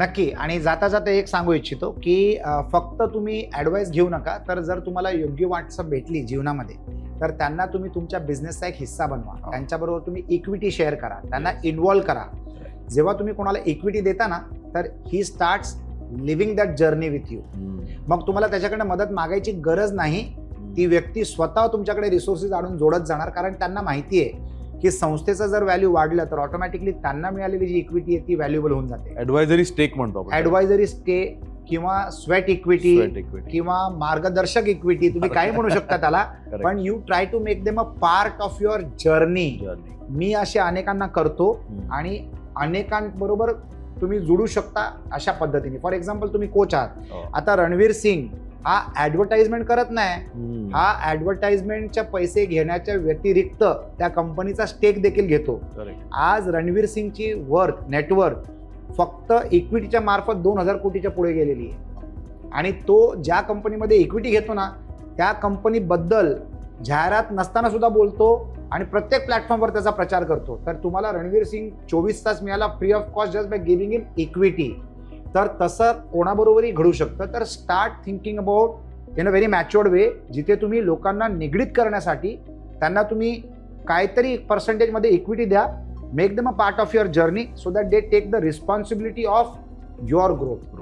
नक्की. आणि जाता जाता एक सांगू इच्छितो की फक्त तुम्ही ॲडवाईस घेऊ नका, तर जर तुम्हाला योग्य वाटसं भेटली जीवनामध्ये तर त्यांना तुम्ही तुमच्या बिझनेसचा एक हिस्सा बनवा. त्यांच्याबरोबर तुम्ही इक्विटी शेअर करा, त्यांना इन्व्हॉल्व करा. जेव्हा तुम्ही कोणाला इक्विटी देता ना, तर he starts living that journey with you. मग तुम्हाला त्याच्याकडे मदत मागायची गरज नाही. ती व्यक्ती स्वतः तुमच्याकडे रिसोर्सेस आणून जोडत जाणार, कारण त्यांना माहिती आहे की संस्थेचं जर व्हॅल्यू वाढलं तर ऑटोमॅटिकली त्यांना मिळालेली जी इक्विटी आहे ती व्हॅल्युएबल होऊन जाते. ॲडवायझरी स्टेक म्हणतो आपण. ॲडवायझरी स्टेक किंवा स्वेट इक्विटी किंवा मार्गदर्शक इक्विटी, तुम्ही काही म्हणू शकता त्याला, पण you try to make them a part of your journey. मी असे अनेकांना करतो आणि अनेकांबरोबर तुम्ही जोडू शकता अशा पद्धतीने. फॉर एक्झाम्पल तुम्ही कोच आहात. आता रणवीर सिंग हा ऍडव्हर्टाइजमेंट करत नाही, हा ऍडव्हर्टाइजमेंटच्या पैसे घेण्याच्या व्यतिरिक्त त्या कंपनीचा स्टेक देखील घेतो. आज रणवीर सिंगची नेटवर्थ फक्त इक्विटीच्या मार्फत 2000 कोटीच्या पुढे गेलेली आहे. आणि तो ज्या कंपनीमध्ये इक्विटी घेतो ना, त्या कंपनीबद्दल जाहिरात नसताना सुद्धा बोलतो आणि प्रत्येक प्लॅटफॉर्मवर त्याचा प्रचार करतो. तर तुम्हाला रणवीर सिंग 24 तास मिळाला free of cost just by giving him equity. तर तसं कोणाबरोबरही घडू शकतं. तर start thinking about in a very matured way, जिथे तुम्ही लोकांना निगडीत करण्यासाठी त्यांना तुम्ही काहीतरी पर्सेंटेजमध्ये इक्विटी द्या. Make them a part of your journey so that they take the responsibility of your growth.